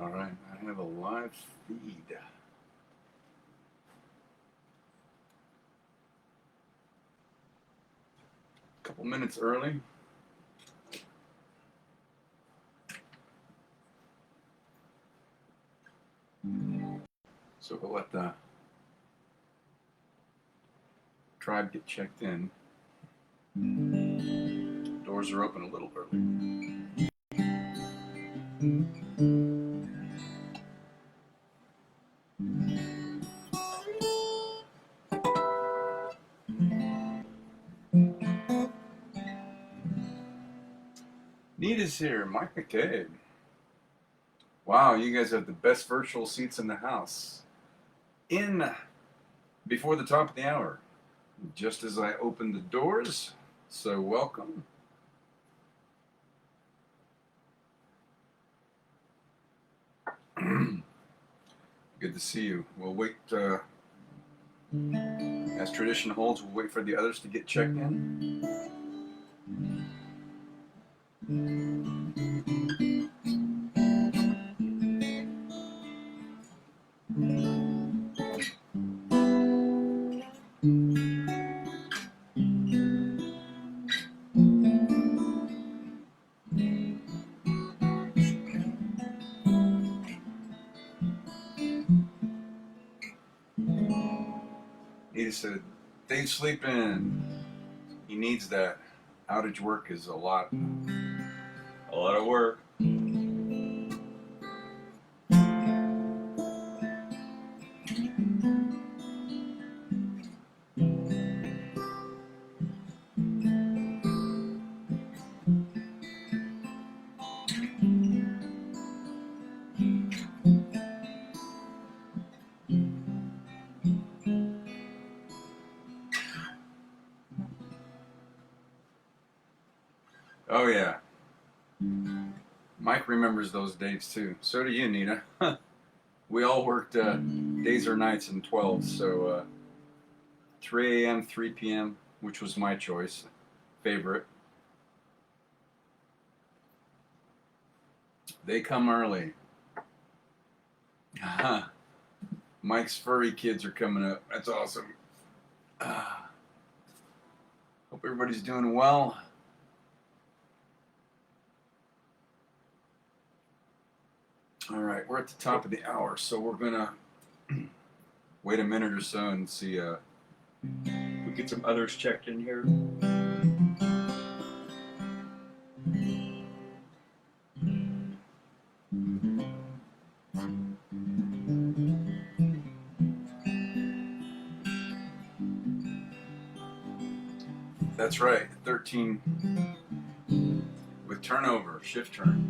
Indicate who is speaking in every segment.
Speaker 1: All right, I have a live feed. A couple minutes early. So we'll let the tribe get checked in. Doors are open a little early. Nita's here. Mike McCabe. Wow, you guys have the best virtual seats in the house. In before the top of the hour, just as I opened the doors. So welcome. Good to see you. We'll wait, as tradition holds, we'll wait for the others to get checked in. Nita said, Dave's sleeping. He needs that. Outage work is a lot of work. Oh yeah. Mike remembers those days too. So do you, Nina. We all worked days or nights in 12, so 3 a.m., 3 p.m., which was my choice, favorite. They come early. Mike's furry kids are coming up. That's awesome. Hope everybody's doing well. All right, we're at the top of the hour, so we're gonna wait a minute or so and see.
Speaker 2: We get some others checked in here.
Speaker 1: That's right, 13 with turnover, shift turn.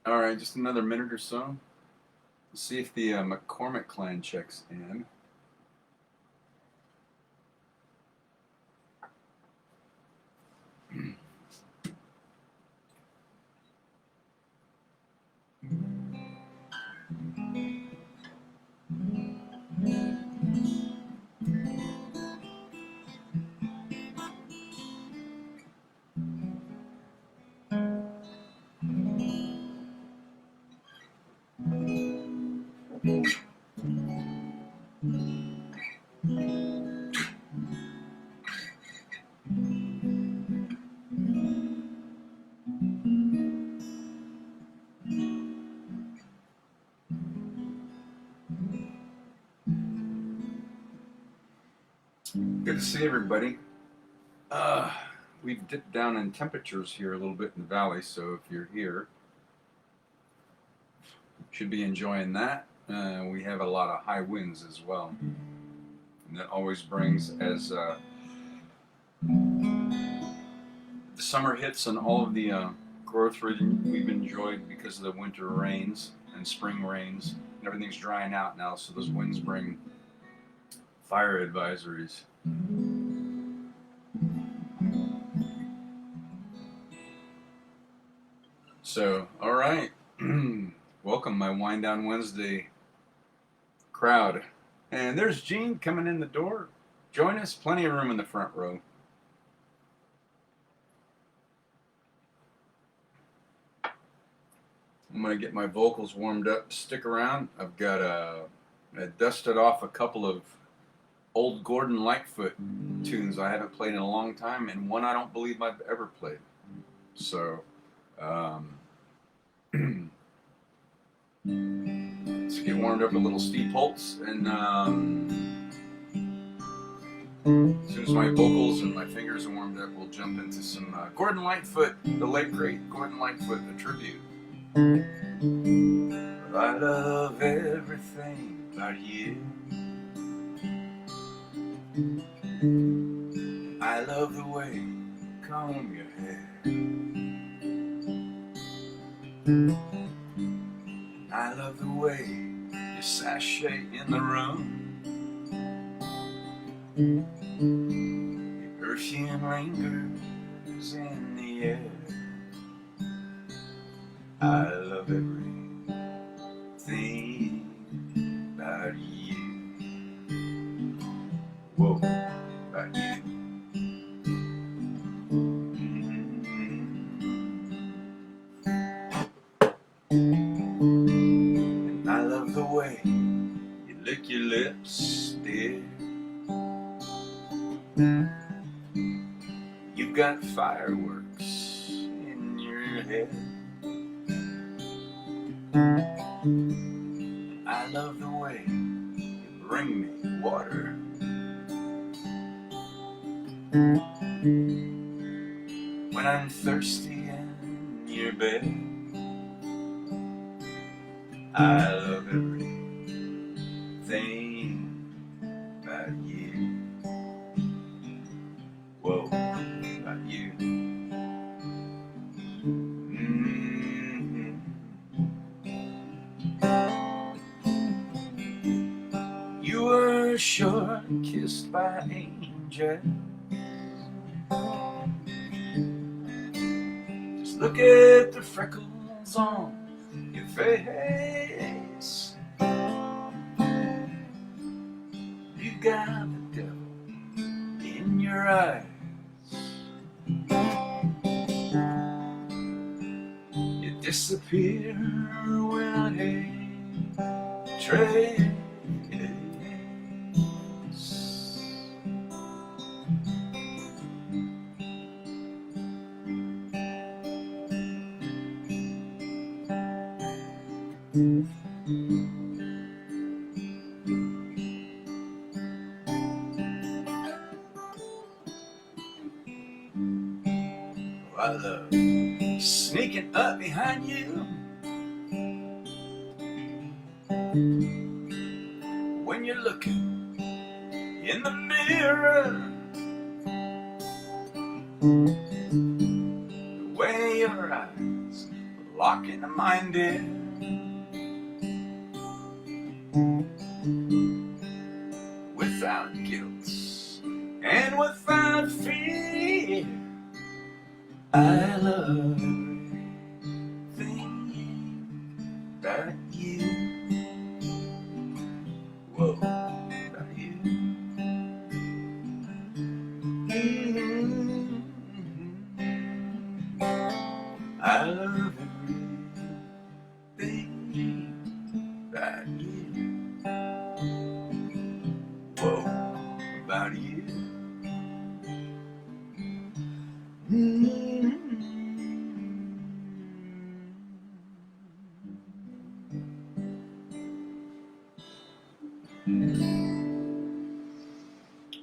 Speaker 1: All right, just another minute or so. Let's see if the McCormick clan checks in. Good to see everybody. We've dipped down in temperatures here a little bit in the valley, so if you're here, should be enjoying that. We have a lot of high winds as well, and that always brings, as the summer hits and all of the growth we've enjoyed because of the winter rains and spring rains, and everything's drying out now, so those winds bring fire advisories. So, all right. Welcome, my Wind Down Wednesday crowd. And there's Gene coming in the door. Join us. Plenty of room in the front row. I'm going to get my vocals warmed up. Stick around. I've got I dusted off a couple of old Gordon Lightfoot tunes I haven't played in a long time, and one I don't believe I've ever played. So, let's get warmed up a little Steve Holtz, and as soon as my vocals and my fingers are warmed up, we'll jump into some Gordon Lightfoot, the late great Gordon Lightfoot, a tribute. I love everything about you. I love the way you comb your hair. I love the way you sashay in the room. Your perfume lingers in the air. I love everything about you. Whoa, about you. And I love the way you lick your lips, dear. You've got fireworks in your head. I love the way you bring me water. When I'm thirsty in your bed, I love everything about you. Whoa, about you. You were sure kissed by angels. Just look at the freckles on your face. You got the devil in your eyes. You disappear without a trace. I love sneaking up behind you when you're looking in the mirror. The way your eyes lock into mine, dear. Without guilt and without fear, I love everything about you. Whoa, about you. I love everything about you. Whoa, about you.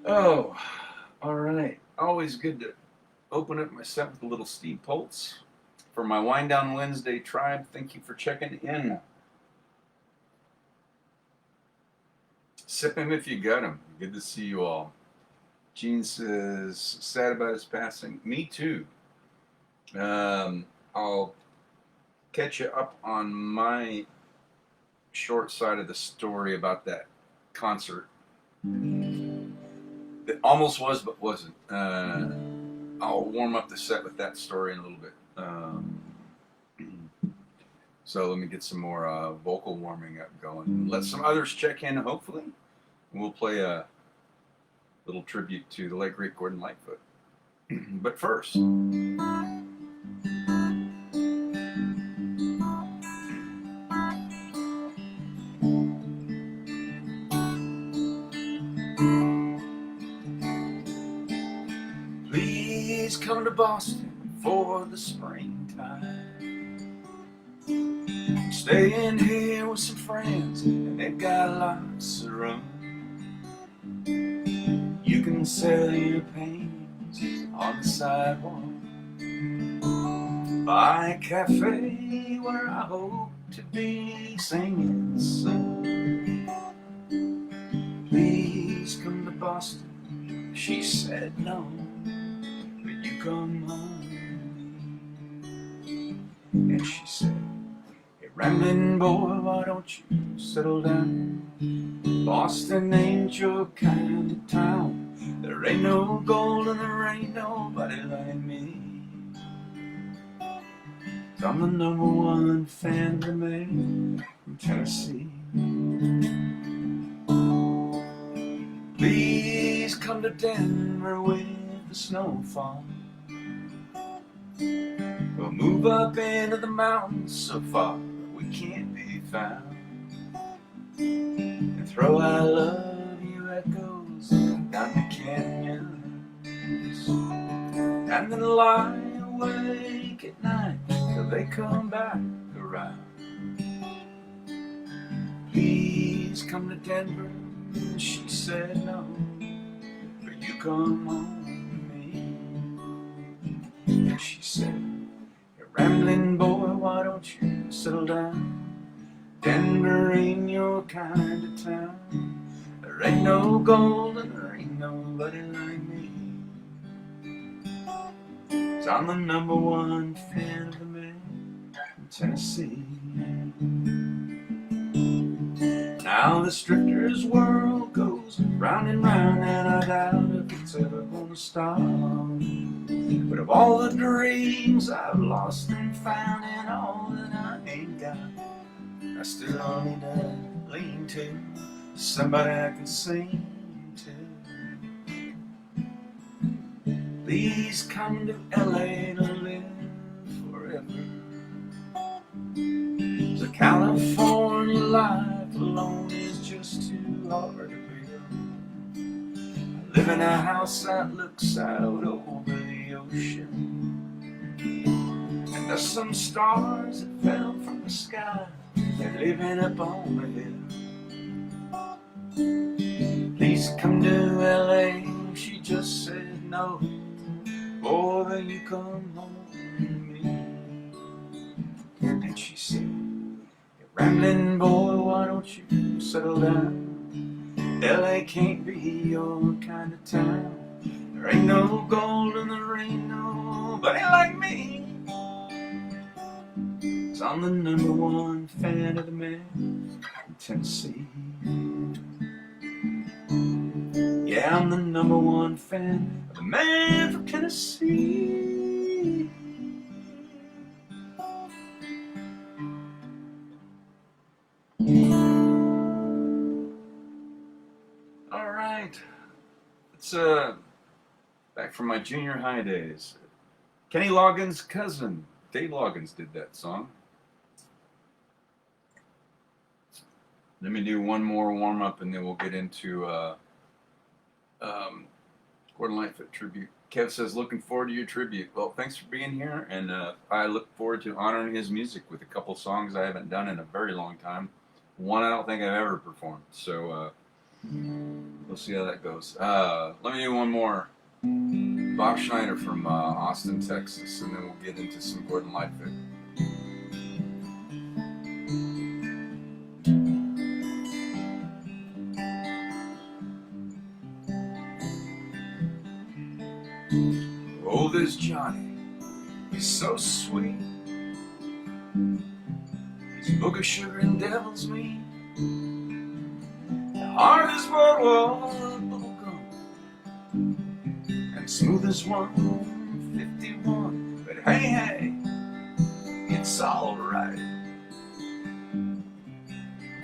Speaker 1: Oh, all right. Always good to open up my set with a little Steve Poltz. For my Wind Down Wednesday tribe, thank you for checking in. Sip him if you got him. Good to see you all. Gene says, sad about his passing. Me too. I'll catch you up on my short side of the story about that concert. It almost was, but wasn't. I'll warm up the set with that story in a little bit. So let me get some more vocal warming up going. Let some others check in, hopefully. We'll play a little tribute to the late great Gordon Lightfoot. But first, please come to Boston for the springtime. Staying here with some friends, and they've got lots of room. You can sell your paintings on the sidewalk. Buy a cafe where I hope to be singing soon. Please come to Boston, she said no, but you come home. And she said, hey, rambling boy, why don't you settle down? Boston ain't your kind of town. There ain't no gold and there ain't nobody like me. I'm the #1 fan of man from Tennessee. Please come to Denver with the snowfall. We'll move up into the mountains so far we can't be found, and throw I love you echoes down the canyons, and then lie awake at night till they come back around. Please come to Denver, and she said no, but you come home with me. And she said, you rambling boy, why don't you settle down? Denver ain't your kind of town. There ain't no gold and there ain't nobody like me. 'Cause I'm the #1 fan of the man from Tennessee. Now this drifter's world goes round and round, and I doubt if it's ever gonna stop. But of all the dreams I've lost and found, and all that I ain't got, I still only to lean to somebody I can sing to. Please come to LA to live forever. The California life alone is just too hard to build. I live in a house that looks out over the ocean, and there's some stars that fell from the sky. They're living up on the hill. Please come to LA, she just said no. Boy, will you come home with me? And she said, you rambling boy, why don't you settle down? LA can't be your kind of town. There ain't no gold and there ain't nobody like me. 'Cause I'm the #1 fan of the man from Tennessee. Yeah, I'm the #1 fan of the man from Tennessee. All right, it's back from my junior high days. Kenny Loggins' cousin, Dave Loggins, did that song. Let me do one more warm up and then we'll get into Gordon Lightfoot tribute. Kev says, looking forward to your tribute. Well, thanks for being here, and I look forward to honoring his music with a couple songs I haven't done in a very long time. One I don't think I've ever performed. So We'll see how that goes. Let me do one more. Bob Schneider from Austin, Texas, and then we'll get into some Gordon Lightfoot. Oh, this Johnny, he's so sweet. His book of sugar and devil's meat. The hard as boardwalk bubblegum, and smooth as 151. But hey, hey, it's alright.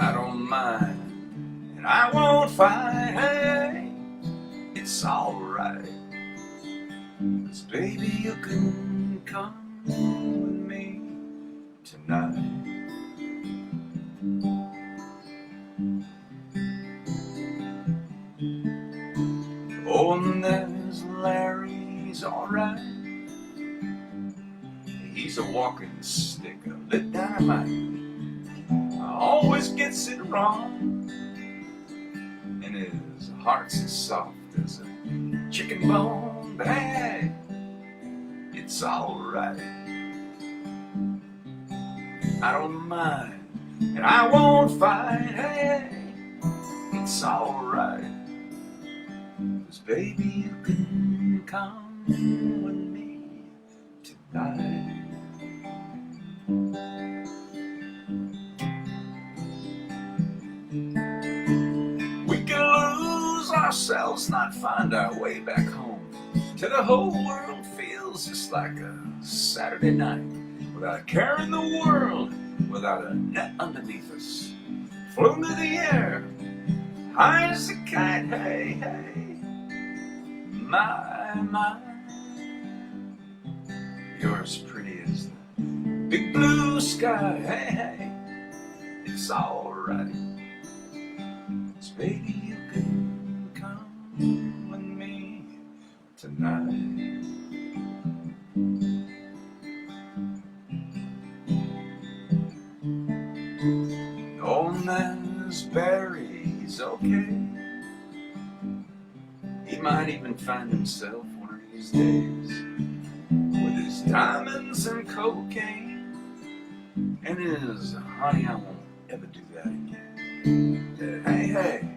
Speaker 1: I don't mind, and I won't fight. Hey, it's alright. 'Cause baby, you can come with me tonight. Oh, and there's Larry, he's alright. He's a walking stick of lit dynamite. Always gets it wrong, and his heart's as soft as a chicken bone. But hey, it's alright. I don't mind, and I won't fight. Hey, it's alright. 'Cause baby, you can come with me tonight. We can lose ourselves, not find our way back home, till the whole world feels just like a Saturday night, without a care in the world, without a net underneath us, floating through the air, high as a kite. Hey, hey, my, you're as pretty as the big blue sky. Hey, hey, it's alright. 'Cause baby, you can come with me tonight. Oh, and there's Barry, he's okay. He might even find himself one of these days with his diamonds and cocaine and his honey, I won't ever do that again. Hey, hey,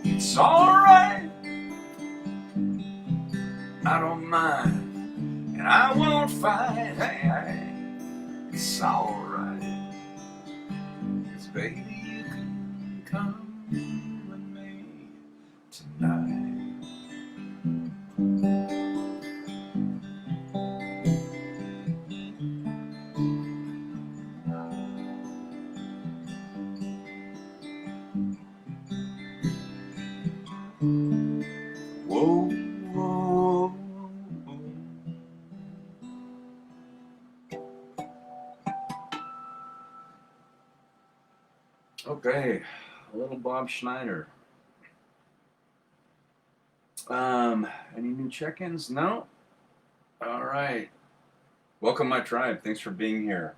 Speaker 1: it's alright. I don't mind, and I won't fight. Hey, hey, it's alright. 'Cause baby, you can come with me tonight. Whoa, whoa, whoa. Okay, a little Bob Schneider. Any new check-ins? No? All right. Welcome, my tribe. Thanks for being here.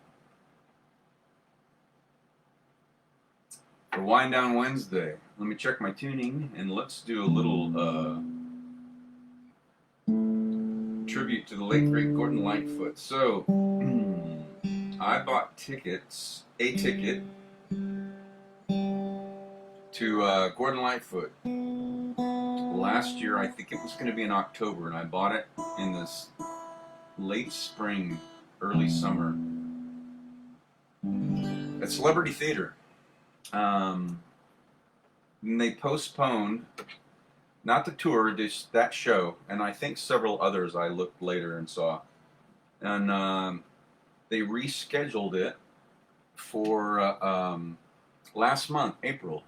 Speaker 1: For Wind Down Wednesday, let me check my tuning and let's do a little tribute to the late great Gordon Lightfoot. So, I bought a ticket to Gordon Lightfoot last year. I think it was going to be in October, and I bought it in this late spring, early summer at Celebrity Theater. And they postponed, not the tour, just that show, and I think several others I looked later and saw. And they rescheduled it for last month, April.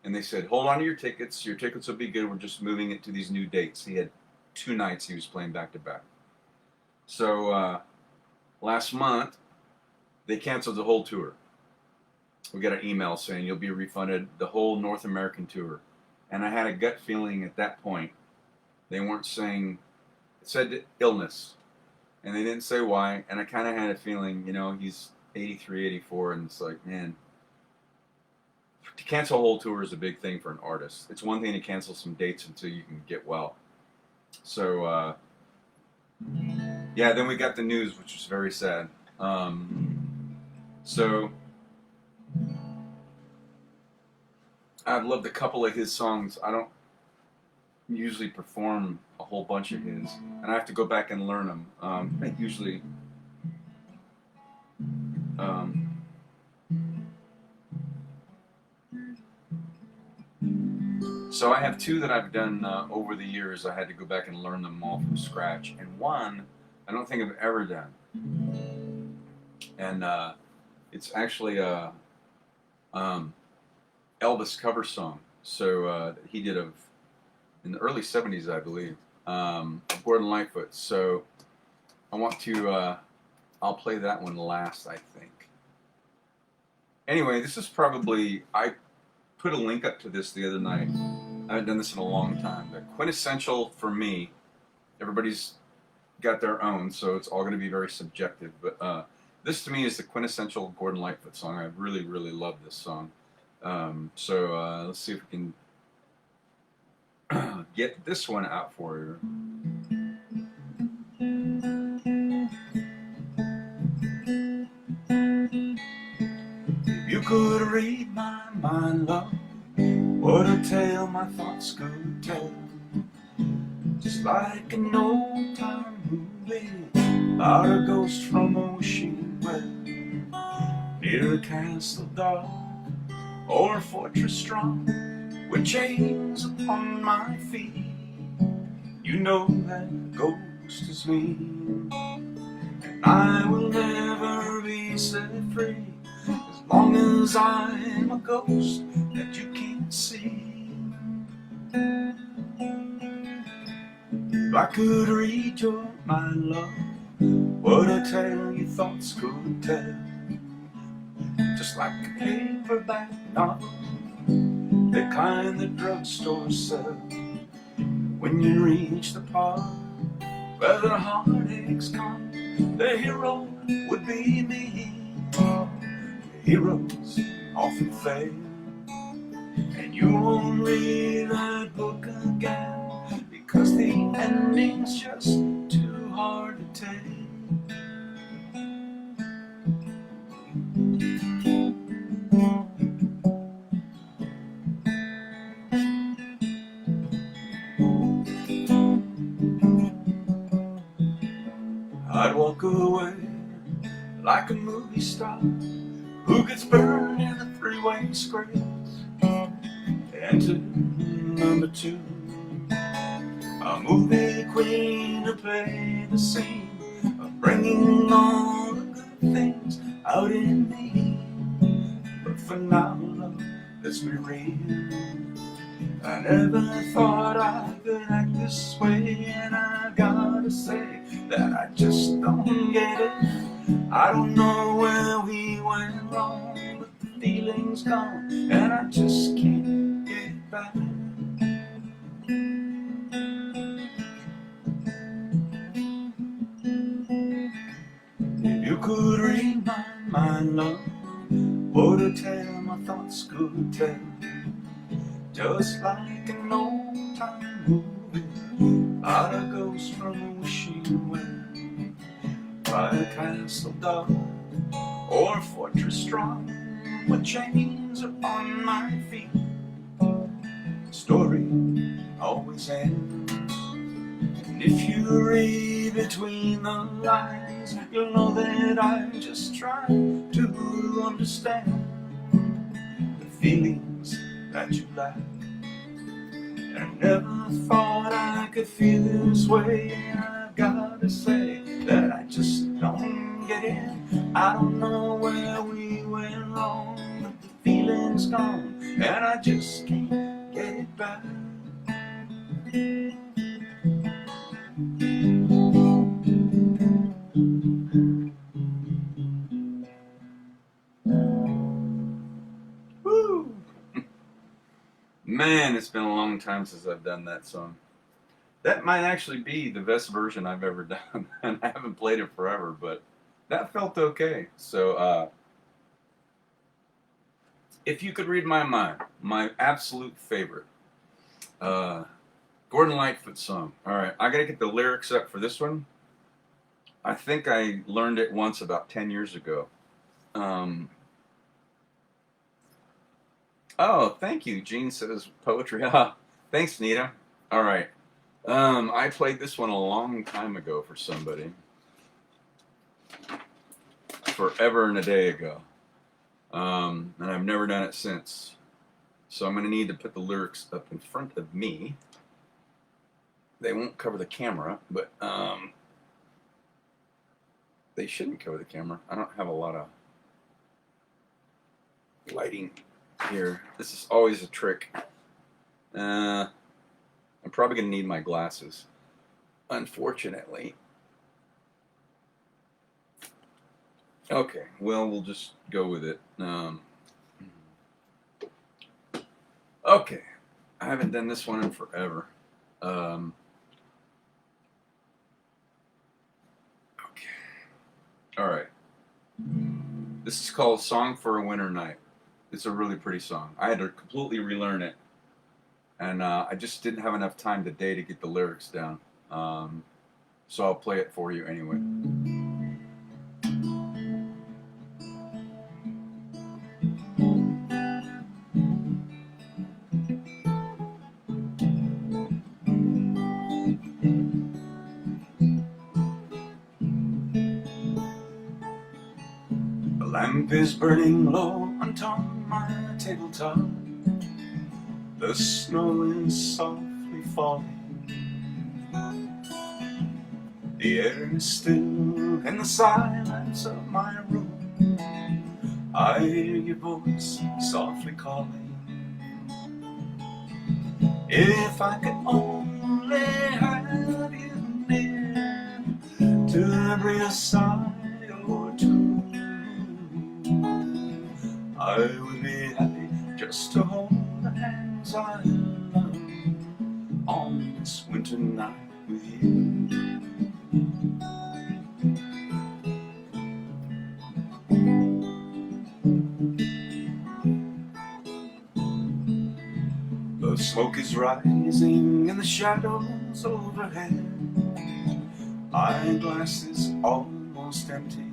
Speaker 1: And they said, hold on to your tickets. Your tickets will be good. We're just moving it to these new dates. He had 2 nights he was playing back to back. So last month, they canceled the whole tour. We got an email saying you'll be refunded the whole North American tour. And I had a gut feeling at that point, they weren't saying, it said illness. And they didn't say why. And I kind of had a feeling, you know, he's 83, 84, and it's like, man, to cancel a whole tour is a big thing for an artist. It's one thing to cancel some dates until you can get well. So yeah, then we got the news, which was very sad. So I've loved a couple of his songs. I don't usually perform a whole bunch of his, and I have to go back and learn them. I usually so I have two that I've done over the years. I had to go back and learn them all from scratch, and one I don't think I've ever done, and it's actually a Elvis cover song. So he did in the early '70s, I believe, Gordon Lightfoot. So I want to. I'll play that one last, I think. Anyway, this is probably I put a link up to this the other night. I haven't done this in a long time. The quintessential for me. Everybody's got their own, so it's all going to be very subjective. But this to me is the quintessential Gordon Lightfoot song. I really, really love this song. So let's see if we can get this one out for you. If you could read my mind, love, what a tale my thoughts could tell. Just like an old time movie about a ghost from ocean well, near a castle dark or a fortress strong, with chains upon my feet. You know that ghost is me, and I will never be set free as long as I'm a ghost that you can't see. If I could read your mind, love, what a tale your thoughts could tell. Just like a paperback novel, the kind that drugstores sell. When you reach the part where the heartaches come, the hero would be me. The heroes often fail, and you won't read that book again, because the ending's just too hard to take. I'd walk away like a movie star who gets burned in a three-way script. Enter number two, a movie queen to play the scene of bringing all the good things out in me. But for now, love, let's be real. I never thought I could act this way, and I gotta say that I just don't get it. I don't know where we went wrong, but the feeling's gone, and I just can't get it back. If you could read my mind, love, what a tale my thoughts could tell. Just like an old time movie about a ghost from ocean well, by a castle dark or a fortress strong, with chains upon my feet. The story always ends, and if you read between the lines, you'll know that I'm just trying to understand the feelings that you lack. I never thought I could feel this way, and I gotta say that I just don't get it. I don't know where we went wrong, but the feeling's gone, and I just can't get it back. Woo! Man, it's been a long time since I've done that song. That might actually be the best version I've ever done, and I haven't played it forever, but that felt okay. So, If You Could Read My Mind, my absolute favorite. Gordon Lightfoot song. All right, I gotta get the lyrics up for this one. I think I learned it once about 10 years ago. Oh, thank you. Gene says poetry. Thanks, Nita. All right. I played this one a long time ago for somebody. Forever and a day ago. And I've never done it since. So I'm going to need to put the lyrics up in front of me. They won't cover the camera, but they shouldn't cover the camera. I don't have a lot of lighting here. This is always a trick. I'm probably going to need my glasses, unfortunately. Okay, well, we'll just go with it. Okay, I haven't done this one in forever. Okay. All right. This is called Song for a Winter Night. It's a really pretty song. I had to completely relearn it. And I just didn't have enough time today to get the lyrics down. So I'll play it for you anyway. The lamp is burning low on my tabletop. The snow is softly falling. The air is still in the silence of my room. I hear your voice softly calling. If I could only have you near to breathe a sigh or two, I would be happy just to hold the hands I love on this winter night with you. The smoke is rising in the shadows overhead. My glass is almost empty.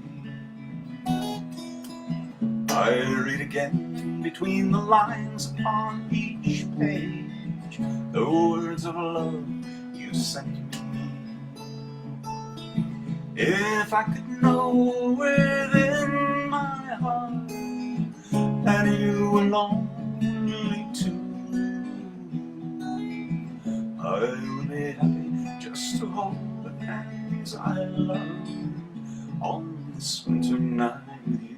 Speaker 1: I read again between the lines upon each page the words of love you sent me. If I could know within my heart that you were lonely too, I would be happy just to hold the hands I love on this winter night with you.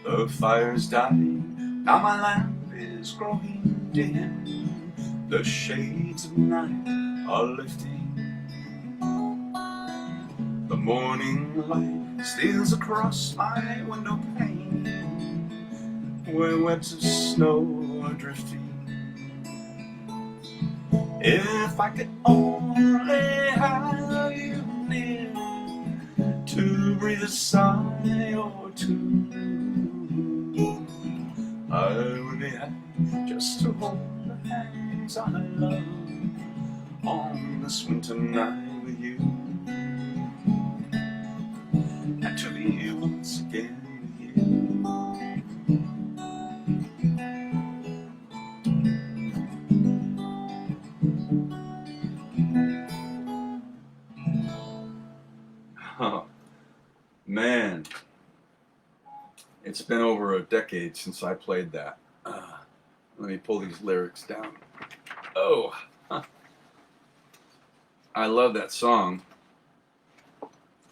Speaker 1: The fire's dying, now my lamp is growing dim. The shades of night are lifting. The morning light steals across my window pane, where webs of snow are drifting. If I could only have you near to breathe a sigh or two, I would be happy just to hold the hands I love on this winter night with you, and to be once again with you. Oh, man. It's been over a decade since I played that. Let me pull these lyrics down. Oh, I love that song.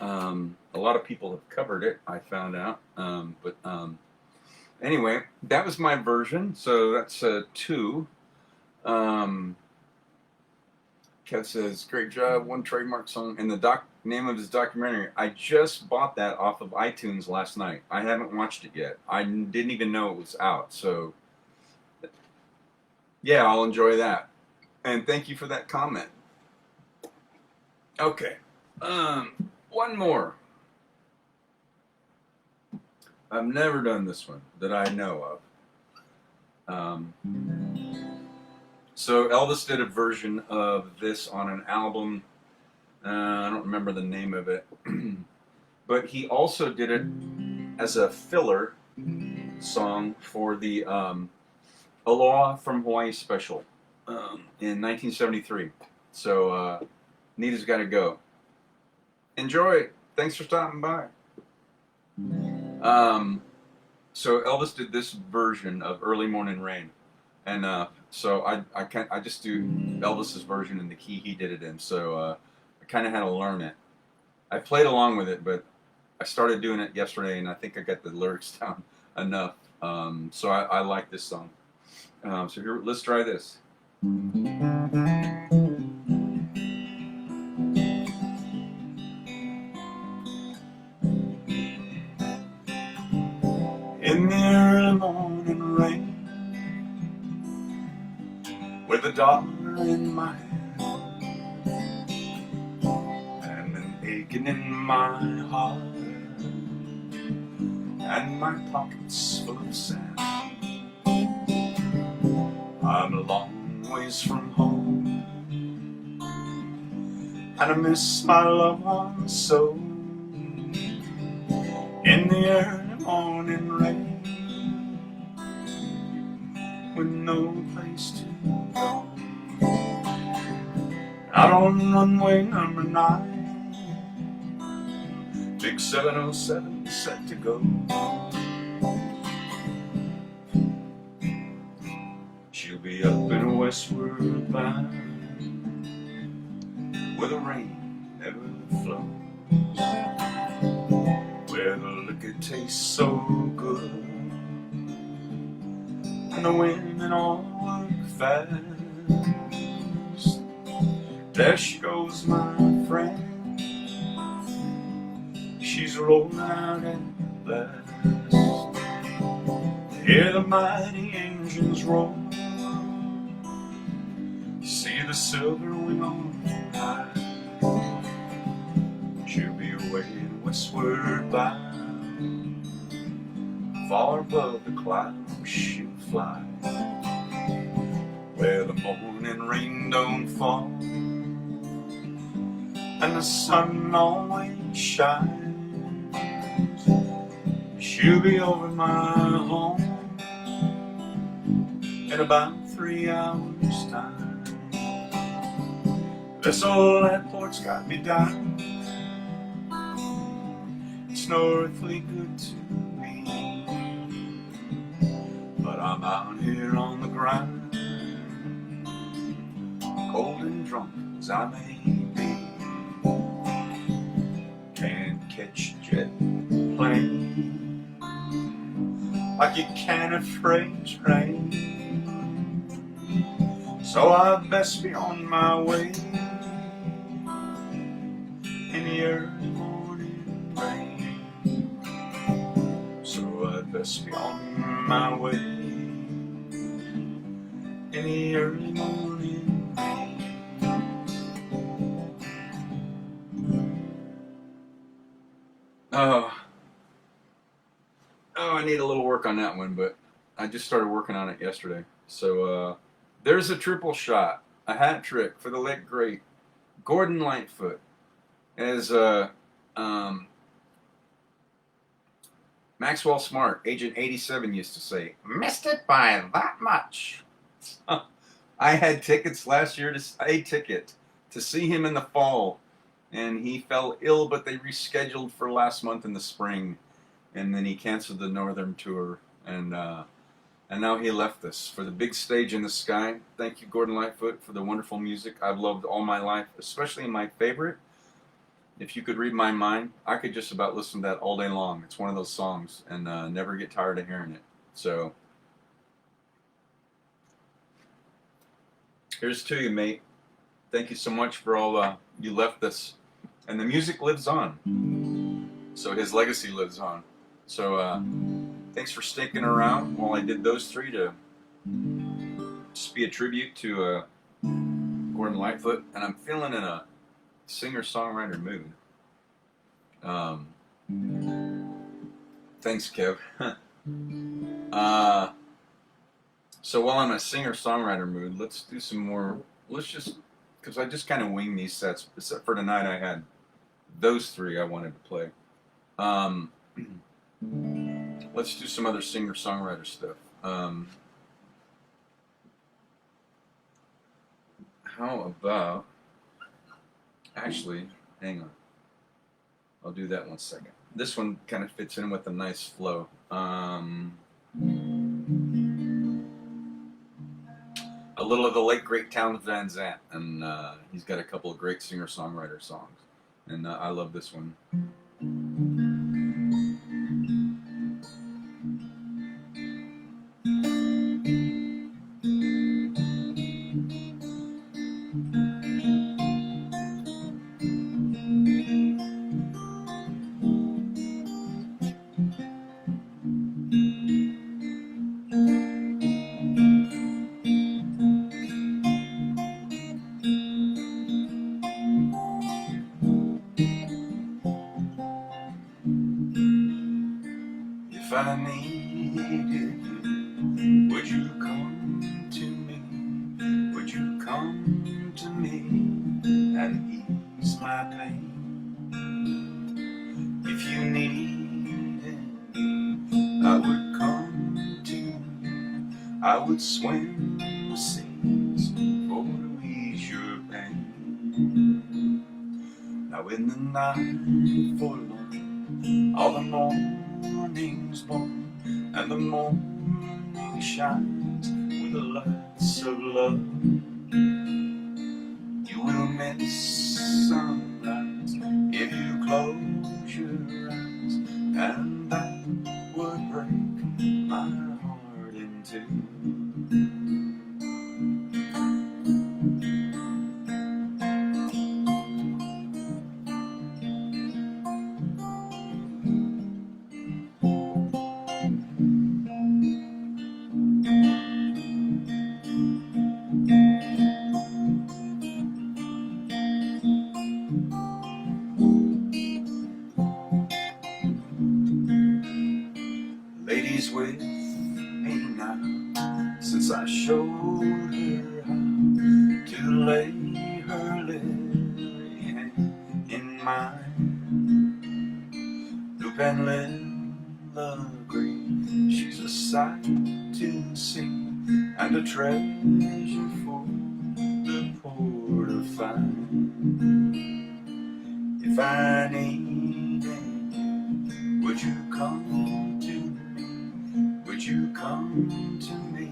Speaker 1: A lot of people have covered it, I found out. But anyway, that was my version. So that's 2. Kev says, great job, one trademark song. And the name of his documentary, I just bought that off of iTunes last night. I haven't watched it yet. I didn't even know it was out. So, yeah, I'll enjoy that. And thank you for that comment. Okay. One more. I've never done this one that I know of. So Elvis did a version of this on an album. I don't remember the name of it. But he also did it as a filler song for the Aloha from Hawaii special in 1973. So Nita's got to go. Enjoy. Thanks for stopping by. So Elvis did this version of Early Morning Rain, and so I just do Elvis's version in the key he did it in. So I kind of had to learn it. I played along with it, but I started doing it yesterday, and I think I got the lyrics down enough. So I like this song. So here, let's try this. In the early morning rain, with a dollar in my hand and an aching in my heart and my pockets full of sand, I'm a long ways from home and I miss my loved ones so. In the early morning rain, with no place to go, out on runway number 9, big 707 set to go. She'll be up in a westward bound, where the rain never flows, where the liquor tastes so good and the women all work fast. There she goes, my friend, she's rolling out at last. Hear the mighty engines roll, see the silver wing on high. She'll be away westward bound, far above the clouds she'll fly, where the morning rain don't fall and the sun always shines. She'll be over my home in about 3 hours' time. This old airport's got me down, it's no earthly good to me, but I'm out here on the ground, cold and drunk as I may be. Can't catch a jet plane like you can a freight train, so I best be on my way in the early morning rain. So I'd best be on my way in the early morning rain. Oh, I need a little work on that one, but I just started working on it yesterday. So there's a triple shot, a hat trick for the late great Gordon Lightfoot. As Maxwell Smart, Agent 87, used to say, missed it by that much. I had tickets last year, a ticket to see him in the fall, and he fell ill, but they rescheduled for last month in the spring, and then he canceled the northern tour, and now he left us for the big stage in the sky. Thank you, Gordon Lightfoot, for the wonderful music I've loved all my life, especially my favorite. If you could read my mind, I could just about listen to that all day long. It's one of those songs, and never get tired of hearing it. So, here's to you, mate. Thank you so much for all you left us. And the music lives on. So his legacy lives on. So thanks for sticking around while I did those three to just be a tribute to Gordon Lightfoot, and I'm feeling in a singer-songwriter mood. Thanks, Kev. So while I'm in a singer-songwriter mood, let's do some more. Let's just, because I just kind of wing these sets. Except for tonight, I had those three I wanted to play. Let's do some other singer-songwriter stuff. How about, actually, hang on. I'll do that one second. This one kind of fits in with a nice flow. A little of the late great Townes Van Zandt, and he's got a couple of great singer-songwriter songs, and I love this one. If I needed you, would you come to me? Would you come to me and ease my pain? If you needed me, I would come to you. I would swim the seas for to ease your pain. Now in the night forlorn, all the morning's born, and the morning shines with the lights of love. You will miss sunrise if you close your eyes, and that would break my heart in two. Ladies with me now, since I showed her how to lay her lily hand in mine. Lupin Lilla Green, she's a sight to see, and a treasure for the poor to find. If I needed you, would you come to me? Would you come to me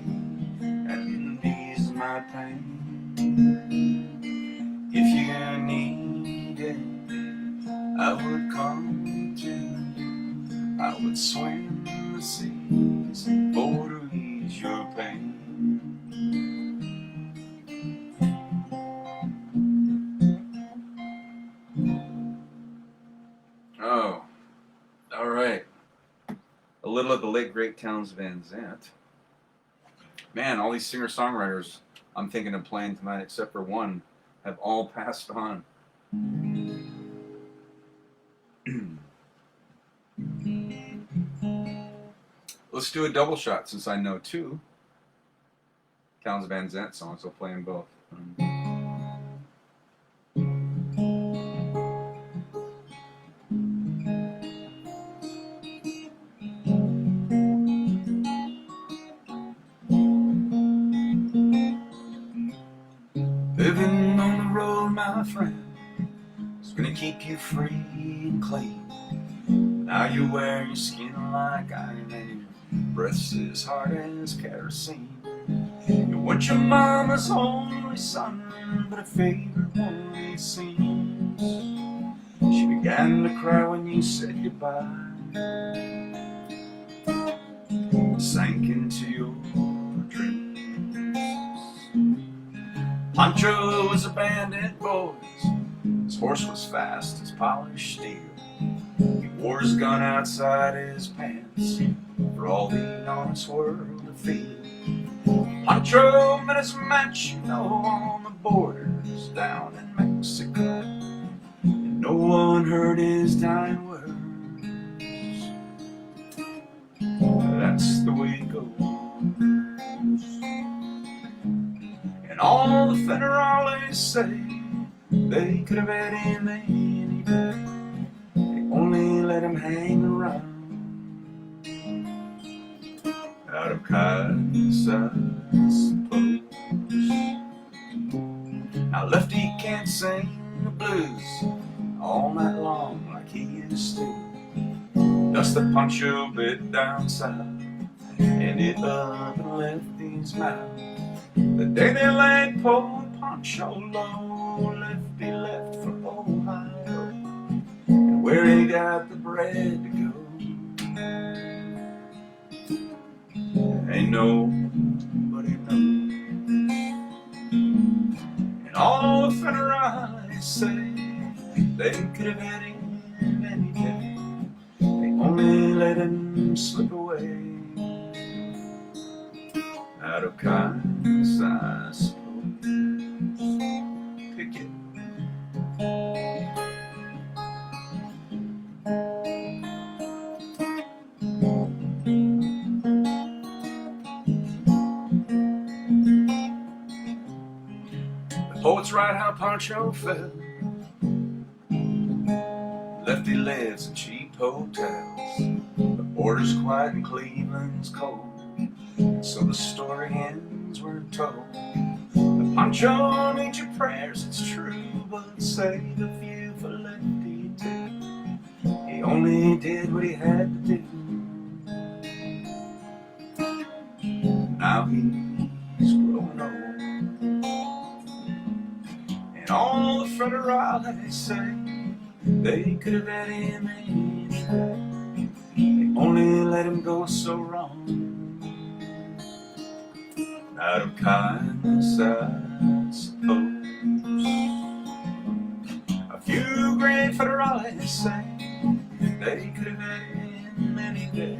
Speaker 1: and ease my pain? If you needed me, I would come to you. I would swim the seas for to ease your pain. Oh, all right. A little of the late great Townes Van Zandt. Man, all these singer-songwriters I'm thinking of playing tonight, except for one, have all passed on. Let's do a double shot since I know two Townes Van Zandt songs. I'll play them both. Living on the road, my friend, is gonna keep you free and clean. Now you wear your skin like iron and your breath's as hard as kerosene. You weren't your mama's only son, but a favorite one it seems. She began to cry when you said goodbye, sank into your dreams. Pancho was a bandit, boys. His horse was fast as polished steel. He wore his gun outside his pants for all the honest world to feel. Pancho met his match, on the borders down in Mexico. And no one heard his dying words. That's the way it goes. And all the federales say they could have had him any day. They only let him hang around out of kindness, I suppose. Now Lefty can't sing the blues all night long like he used to. Dust the Pancho bit down south, ended up in Lefty's mouth. The day they laid poor Pancho low, Lefty left for Ohio, and where he got the bread to go, ain't nobody knows. And all the federales say they could have had him any day. They only let him slip away out of kindness, I suppose. Pick it. The poets write how Pancho fell. Lefty lives in cheap hotels. The border's quiet and Cleveland's cold. So the story ends, we're told. The Pancho needs your prayers, it's true, but save a few for Lefty too. He only did what he had to do. Now he's grown old. And all the federales say they could have had him any day. They only let him go so wrong out of kindness, I suppose. A few great federales say they could have had him any day.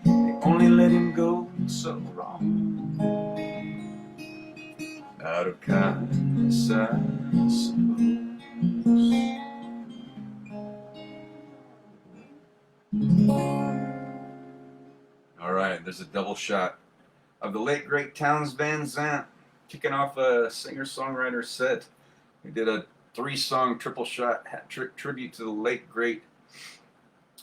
Speaker 1: They only let him go so wrong out of kindness, I suppose. All right, there's a double shot of the late great Townes Van Zandt, kicking off a singer-songwriter set. We did a 3-song triple shot tribute to the late great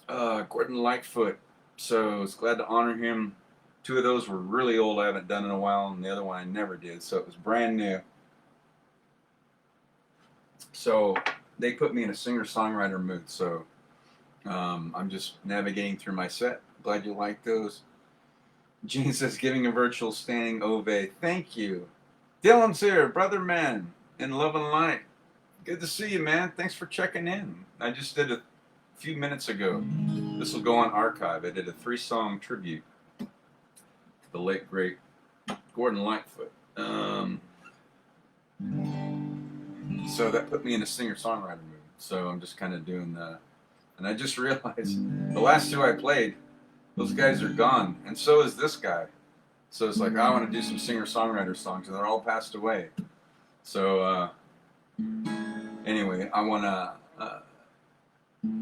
Speaker 1: Gordon Lightfoot. So I was glad to honor him. 2 of those were really old, I haven't done in a while, and the other one I never did, so it was brand new. So they put me in a singer-songwriter mood, so I'm just navigating through my set. Glad you like those. Gene says, giving a virtual standing ove. Thank you. Dylan's here, brother man, in love and light. Good to see you, man. Thanks for checking in. I just did a few minutes ago. This will go on archive. I did a 3-song tribute to the late, great Gordon Lightfoot. So that put me in a singer-songwriter mood. So I'm just kind of doing that. And I just realized the last 2 I played, those guys are gone, and so is this guy. So it's like, I want to do some singer-songwriter songs, and they're all passed away. So anyway, I want to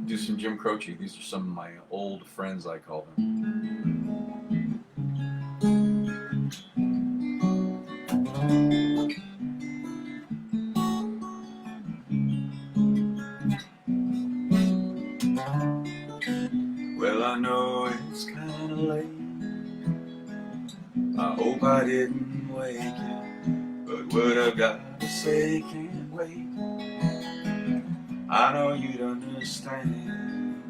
Speaker 1: do some Jim Croce. These are some of my old friends, I call them. Well, I know it's kind of late. I hope I didn't wake you, but what I've got to say can't wait. I know you'd understand,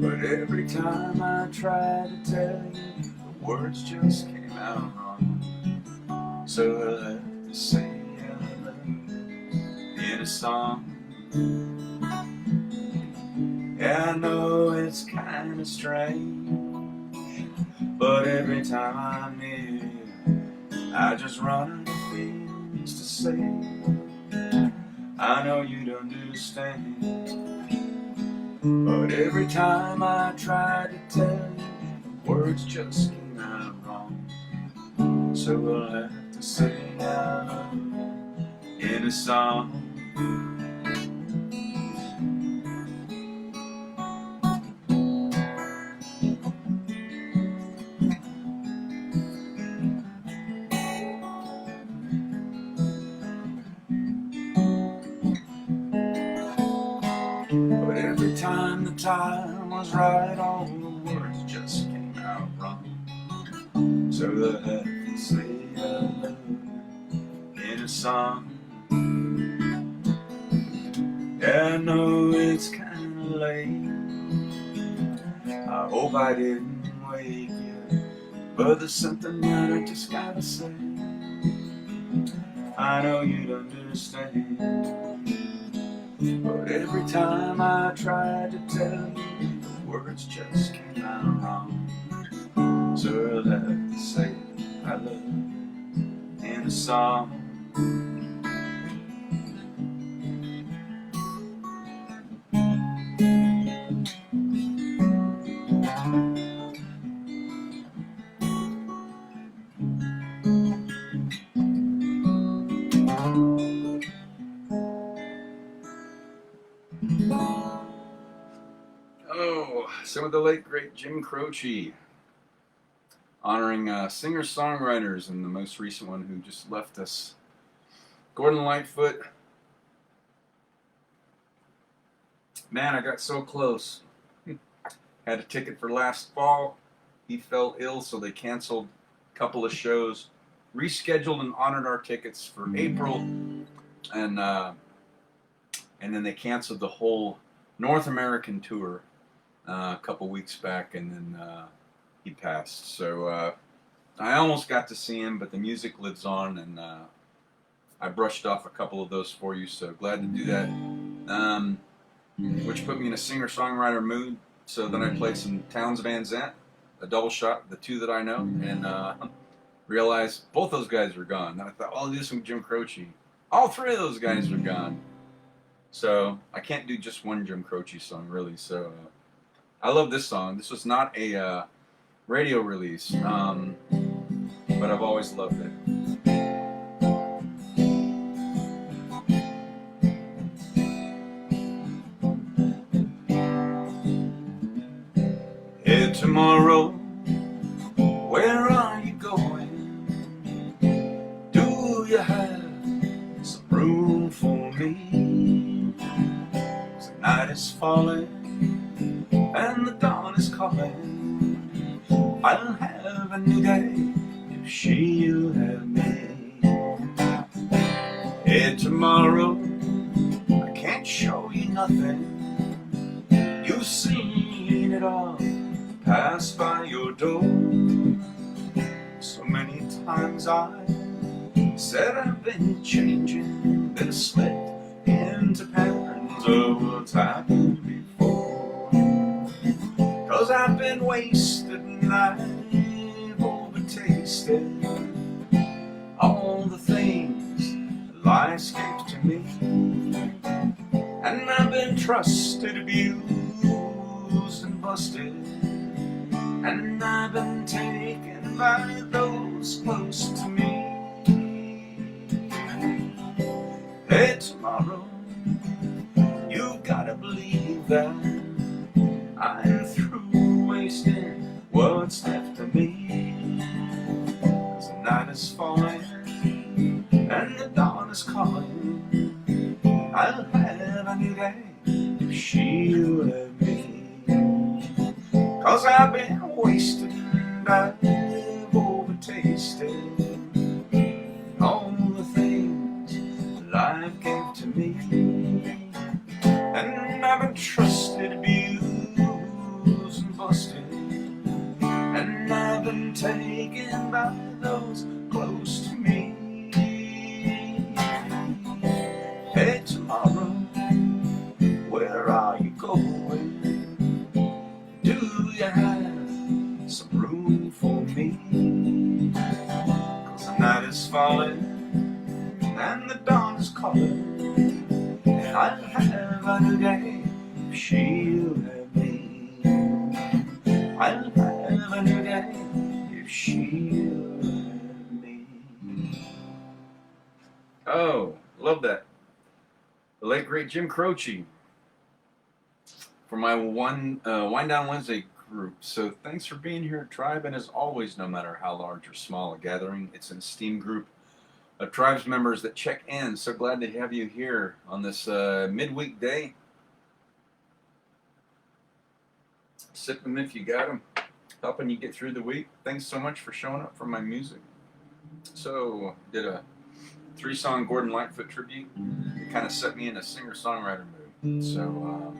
Speaker 1: but every time I try to tell you, the words just came out wrong. So I'll have to say I love you in a song. Yeah, I know it's kind of strange, but every time I'm near you, I just run out of things to say. I know you'd understand, but every time I try to tell you, the words just came out wrong. So we'll have to say I love you in a song. But every time the time was right, all the words just came out wrong. So we'll have to say I love you in a song. Yeah, I know it's kinda late. I hope I didn't wake you, but there's something that I just gotta say. I know you'd understand. But every time I tried to tell you, the words just came out wrong. So I'll have to say I love you in a song. Oh, some of the late great Jim Croce, honoring singer-songwriters, and the most recent one who just left us, Gordon Lightfoot. Man, I got so close. Had a ticket for last fall. He fell ill, so they canceled a couple of shows, rescheduled and honored our tickets for April, and then they canceled the whole North American tour a couple weeks back, and then he passed. So I almost got to see him, but the music lives on, and I brushed off a couple of those for you, so glad to do that. Which put me in a singer-songwriter mood. So then I played some Townes Van Zandt, a double shot, the two that I know, and realized both those guys were gone. And I thought, I'll do some Jim Croce. All three of those guys are gone. So I can't do just one Jim Croce song, really. So I love this song. This was not a radio release, but I've always loved it. Hey, tomorrow, where are you going? Do you have some room for me? 'Cause the night is falling and the dawn is calling. I'll have a new day if she'll have me. Hey, tomorrow, I can't show you nothing. You've seen it all pass by your door. So many times I said I've been changing, then slipped into patterns of what's happened before. 'Cause I've been wasted and I've overtasted all the things life gave to me. And I've been trusted, abused and busted, and I've been taken by those close to me. Hey, tomorrow, you've gotta believe that I'm through wasting what's left of me. 'Cause the night is falling and the dawn is calling. I'll have a new day if she'll have me. 'Cause I've been wasted and I've overtasted all the things life gave to me. And I've been trusted, abused and busted, and I've been taken by those close to me. Hey, tomorrow, where are you going? Do you have some room for me? 'Cause the night is falling and the dawn is calling. I'll have a new day if she'll have me. I'll have a new day if she'll have me. Love that. The late great Jim Croce for my Wind Down Wednesday group. So thanks for being here, Tribe. And as always, no matter how large or small a gathering, it's an esteemed group of Tribe's members that check in. So glad to have you here on this midweek day. Sip them if you got them, helping you get through the week. Thanks so much for showing up for my music. So did a 3-song Gordon Lightfoot tribute. It kind of set me in a singer-songwriter mood. So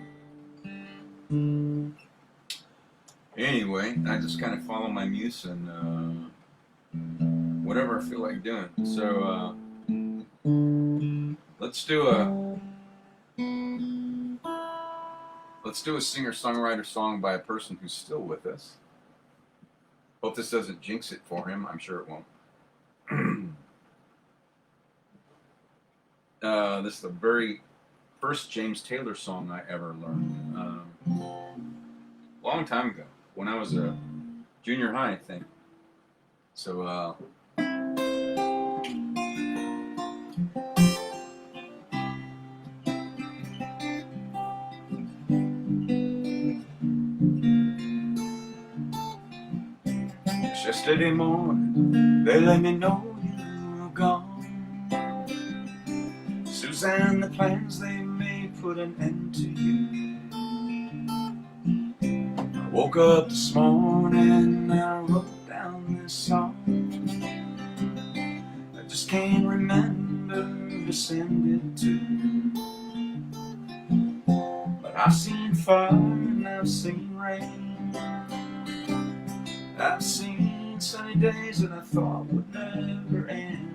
Speaker 1: anyway, I just kind of follow my muse and whatever I feel like doing. So let's do a singer-songwriter song by a person who's still with us. Hope this doesn't jinx it for him. I'm sure it won't. This is the very first James Taylor song I ever learned. Long time ago, when I was a junior high, I think. So, yesterday morning, they let me know you're gone. Suzanne, the plans they made put an end to you. I woke up this morning and I wrote down this song. I just can't remember to send it to. But I've seen fire and I've seen rain. I've seen sunny days that I thought would never end.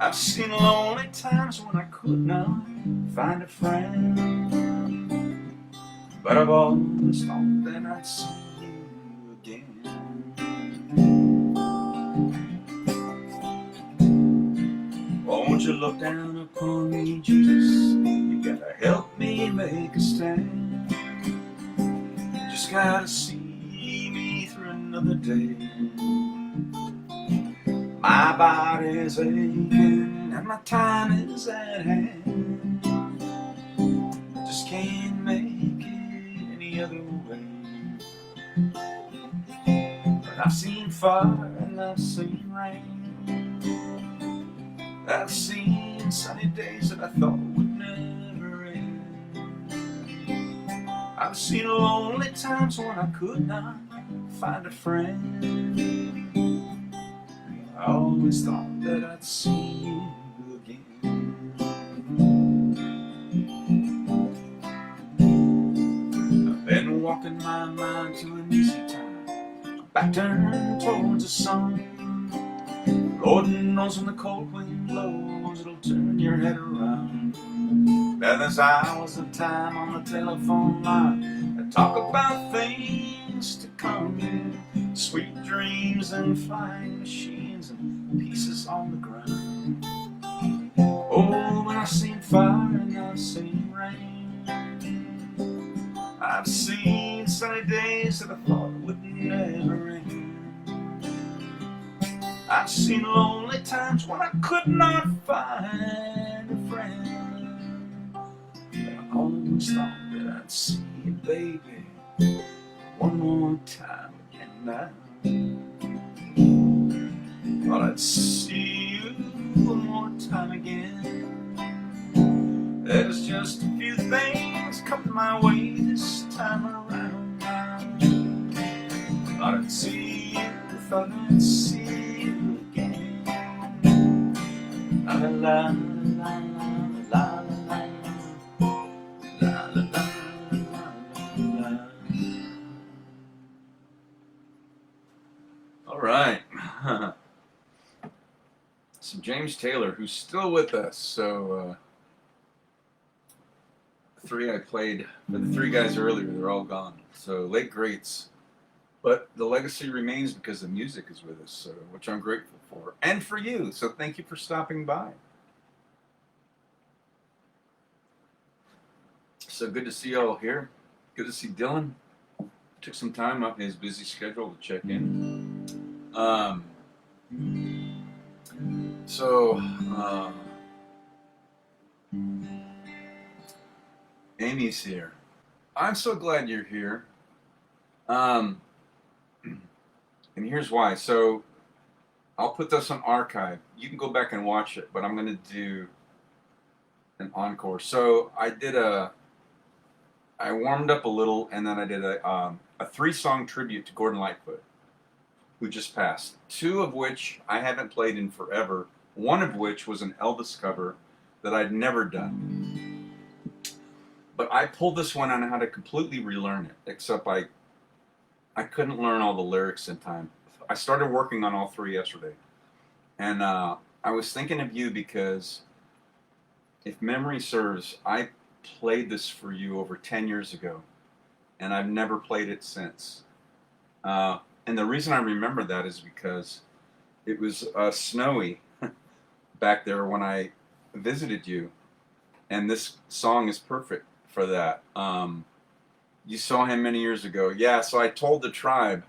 Speaker 1: I've seen lonely times when I could not find a friend. But I've always thought that I'd see you again. Won't you look down upon me, Jesus? You gotta help me make a stand. Just gotta see me through another day. My body's aching and my time is at hand. I just can't make it any other way. But I've seen fire and I've seen rain. I've seen sunny days that I thought would never end. I've seen lonely times when I could not find a friend. I always thought that I'd see you again. I've been walking my mind to an easy time, back turned towards the sun. Lord knows when the cold wind blows, it'll turn your head around. Now there's hours of time on the telephone line that talk about things to come, sweet dreams and flying machines and pieces on the ground. Oh, but I've seen fire and I've seen rain. I've seen sunny days that I thought would never end. I've seen lonely times when I could not find a friend. But I always thought that I'd see you, baby, one more time again now. Thought I'd see you one more time again. There's just a few things coming my way this time around now. Thought I'd see you, thought I'd see you again. La la la la la la la la la la. All right. Some James Taylor, who's still with us. So the three I played, but the three guys earlier, they're all gone. So late greats. But the legacy remains because the music is with us, so, which I'm grateful for. And for you. So thank you for stopping by. So good to see you all here. Good to see Dylan. Took some time off his busy schedule to check in. So, Amy's here. I'm so glad you're here. And here's why. So, I'll put this on archive. You can go back and watch it, but I'm going to do an encore. So, I warmed up a little, and then I did a 3-song tribute to Gordon Lightfoot, who just passed. 2 of which I haven't played in forever. 1 of which was an Elvis cover that I'd never done. But I pulled this one on how to completely relearn it, except I couldn't learn all the lyrics in time. I started working on all 3 yesterday. And I was thinking of you because, if memory serves, I played this for you over 10 years ago. And I've never played it since. And the reason I remember that is because it was snowy back there when I visited you, and this song is perfect for that. You saw him many years ago. Yeah, so I told the tribe,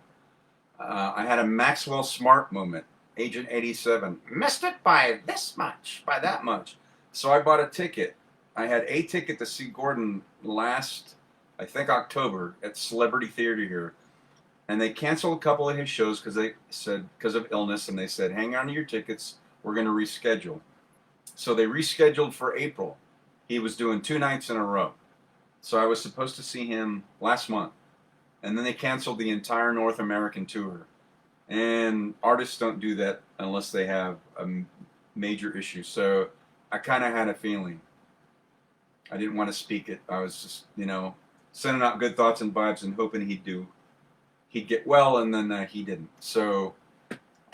Speaker 1: I had a Maxwell Smart moment, Agent 87. Missed it by this much, by that much. So I bought a ticket. I had a ticket to see Gordon last, I think, October at Celebrity Theater here. And they canceled a couple of his shows because they said, because of illness, and they said, hang on to your tickets, we're going to reschedule. So they rescheduled for April. He was doing 2 nights in a row. So I was supposed to see him last month. And then they canceled the entire North American tour. And artists don't do that unless they have a major issue. So I kind of had a feeling. I didn't want to speak it. I was just, sending out good thoughts and vibes and hoping he'd get well, and then he didn't. So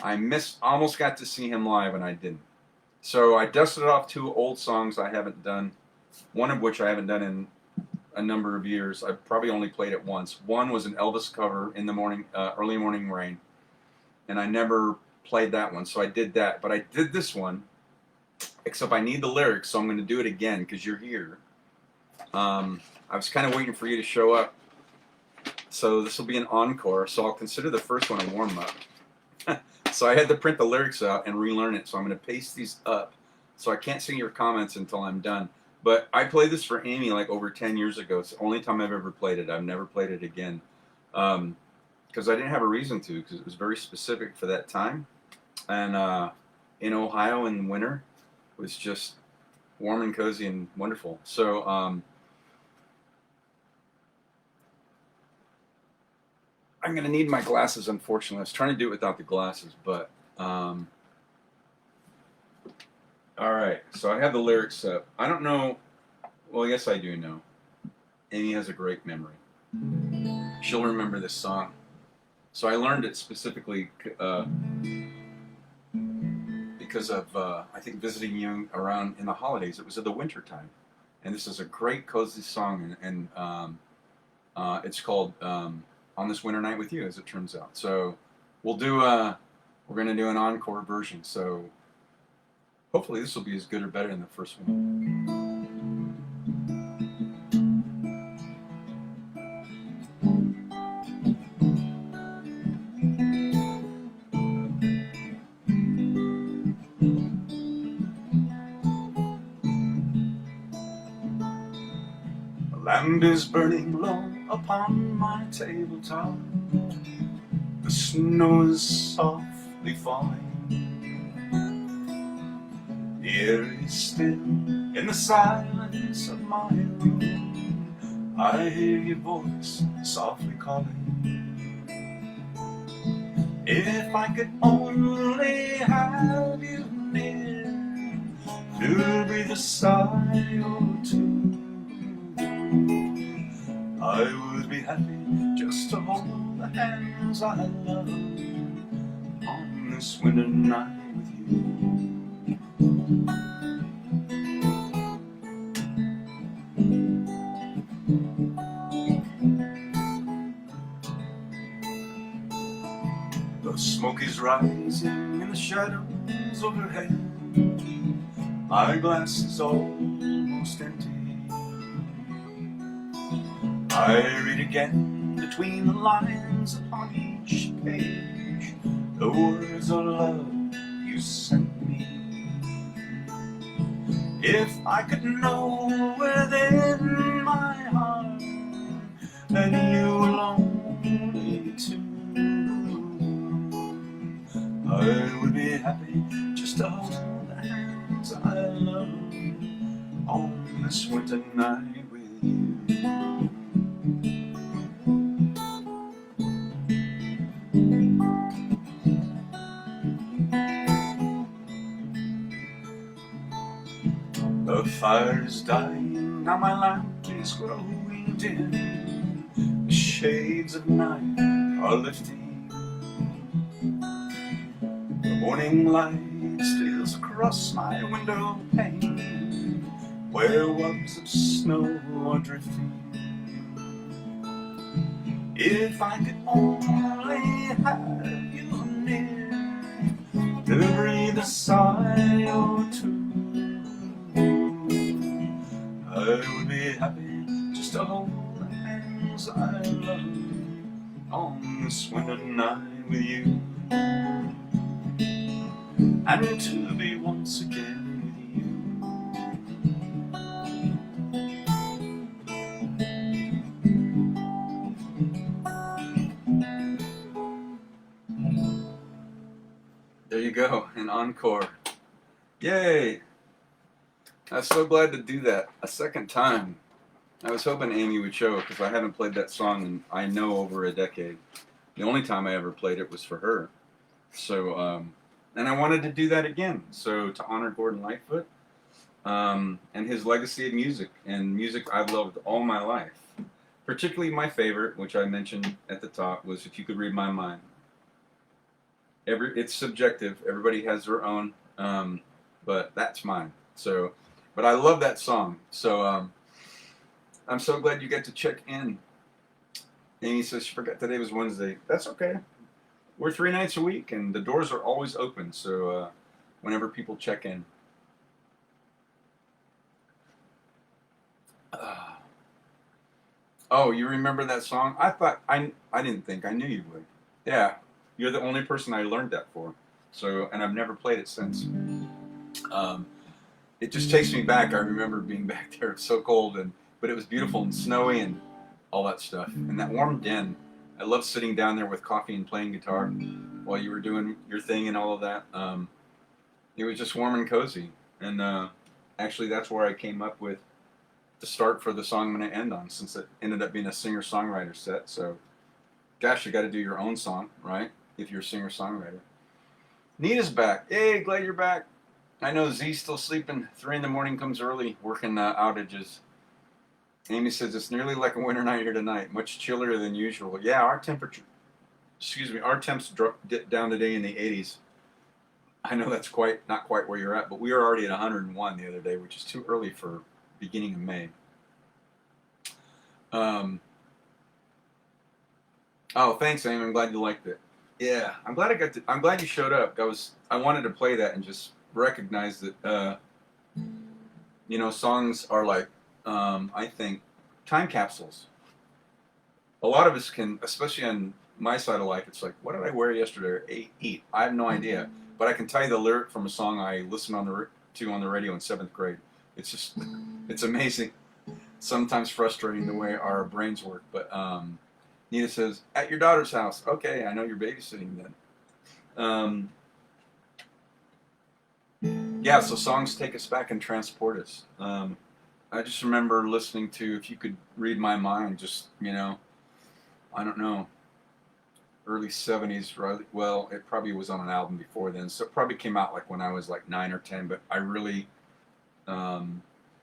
Speaker 1: I almost got to see him live, and I didn't. So I dusted off 2 old songs I haven't done, one of which I haven't done in a number of years. I've probably only played it once. One was an Elvis cover, In the Morning, Early Morning Rain, and I never played that one, so I did that. But I did this one, except I need the lyrics, so I'm going to do it again because you're here. I was kind of waiting for you to show up. So this will be an encore, so I'll consider the first one a warm-up. So I had to print the lyrics out and relearn it, so I'm going to paste these up. So I can't see your comments until I'm done. But I played this for Amy like over 10 years ago. It's the only time I've ever played it. I've never played it again. Because I didn't have a reason to, because it was very specific for that time. And in Ohio in winter, it was just warm and cozy and wonderful. So I'm going to need my glasses, unfortunately. I was trying to do it without the glasses, but... all right, so I have the lyrics up. I don't know... Well, yes, I do know. Amy has a great memory. She'll remember this song. So I learned it specifically because of, I think, visiting you around in the holidays. It was in the winter time. And this is a great, cozy song, and it's called... On This Winter Night with You, as it turns out. So we're going to do an encore version. So hopefully this will be as good or better than the first one. A lamp is burning low upon my tabletop. The snow is softly falling. The air is still in the silence of my room. I hear your voice softly calling. If I could only have you near to breathe a sigh or 2, I would be happy just to hold the hands I love on this winter night with you. The smoke is rising in the shadows overhead. My glass is almost empty. I read again between the lines upon each page the words of love you sent me. If I could know within my heart that you were lonely too, I would be happy just to hold the hands I love on this winter night with you. The fire is dying, now my lamp is growing dim. The shades of night are lifting. The morning light steals across my window pane, where webs of snow are drifting. If I could only have you near, to breathe a sigh or two, I would be happy just to hold the hands I love on this winter night with you, and to be once again with you. There you go, an encore. Yay! I was so glad to do that a second time. I was hoping Amy would show because I haven't played that song in, I know, over a decade. The only time I ever played it was for her. So, and I wanted to do that again. So to honor Gordon Lightfoot and his legacy of music, and music I've loved all my life. Particularly my favorite, which I mentioned at the top, was If You Could Read My Mind. It's subjective. Everybody has their own, but that's mine. So, but I love that song. So I'm so glad you get to check in. Amy says she forgot today was Wednesday. That's okay. We're 3 nights a week, and the doors are always open. So whenever people check in. Oh, you remember that song? I didn't think I knew you would. Yeah, you're the only person I learned that for. So, and I've never played it since. It just takes me back. I remember being back there. It's so cold, but it was beautiful and snowy and all that stuff. And that warm den. I love sitting down there with coffee and playing guitar while you were doing your thing and all of that. It was just warm and cozy. And actually, that's where I came up with the start for the song I'm going to end on, since it ended up being a singer-songwriter set. So, gosh, you got to do your own song, right? If you're a singer-songwriter. Nita's back. Hey, glad you're back. I know Z's still sleeping. 3 in the morning comes early, working outages. Amy says it's nearly like a winter night here tonight, much chillier than usual. Yeah, our temps dipped down today in the 80s. I know that's not quite where you're at, but we were already at 101 the other day, which is too early for beginning of May. Oh, thanks, Amy. I'm glad you liked it. Yeah, I'm glad you showed up. I wanted to play that and just recognize that songs are like I think time capsules. A lot of us can, especially on my side of life, it's like, what did I wear yesterday or eat? I have no idea, but I can tell you the lyric from a song I listened to on the radio in 7th grade. It's just, it's amazing. Sometimes frustrating the way our brains work. But Nita says, at your daughter's house. Okay, I know you're babysitting then. Yeah, so songs take us back and transport us. I just remember listening to If You Could Read My Mind, just, I don't know, early 70s. Well, it probably was on an album before then, so it probably came out like when I was like 9 or 10, but I really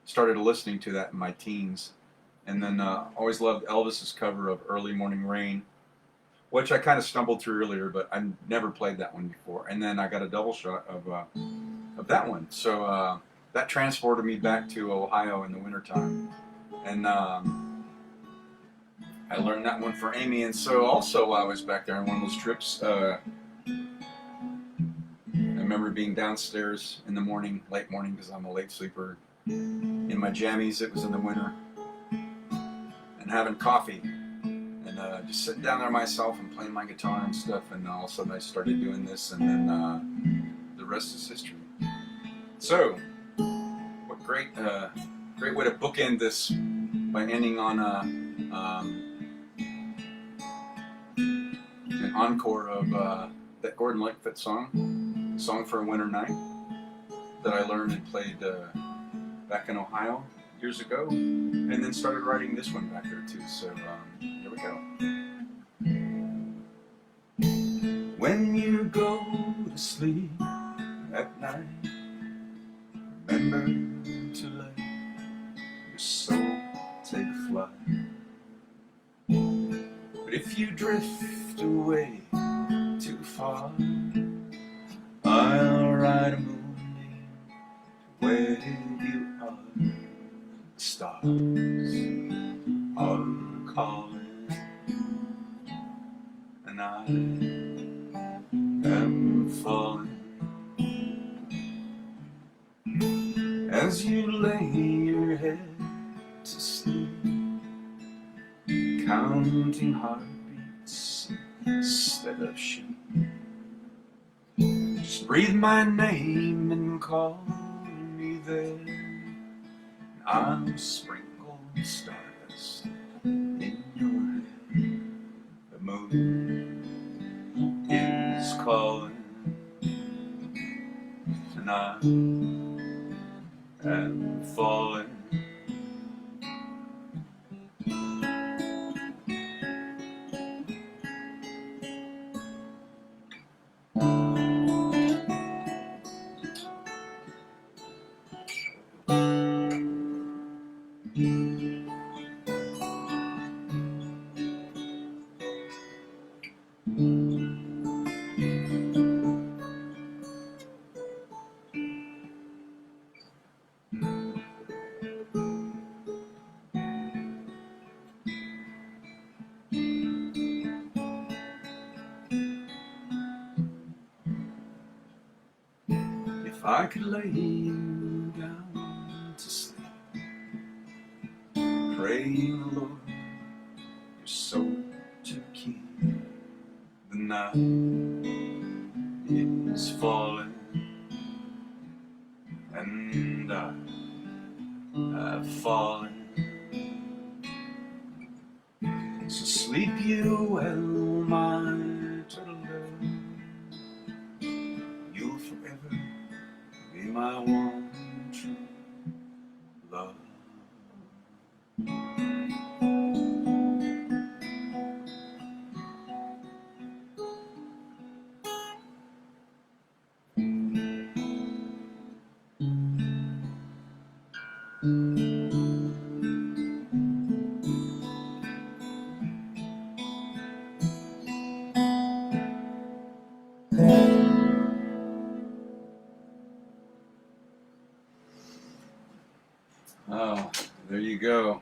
Speaker 1: started listening to that in my teens. And then always loved Elvis's cover of Early Morning Rain, which I kind of stumbled through earlier, but I never played that one before. And then I got a double shot of that one. So that transported me back to Ohio in the wintertime. And I learned that one for Amy. And so also while I was back there on one of those trips, I remember being downstairs in the morning, late morning, because I'm a late sleeper, in my jammies. It was in the winter. And having coffee. And just sitting down there myself and playing my guitar and stuff. And all of a sudden I started doing this. And then the rest is history. So, what great way to bookend this by ending on an encore of that Gordon Lightfoot song, "Song for a Winter Night," that I learned and played back in Ohio years ago, and then started writing this one back there too. So here we go. When you go to sleep at night, remember to let your soul take flight. But if you drift away too far, I'll write a moonbeam to where you are. The stars are calling, and I am falling. As you lay your head to sleep, counting heartbeats instead of sheep, just breathe my name and call me there. I'll sprinkle stardust in your hair. The moon is calling, and I am falling. If I could lay you down to sleep, praying the Lord your soul to keep. The night is falling, and I have fallen. So sleep you well, my turtle dove. You'll forever be my one true love. Oh, there you go.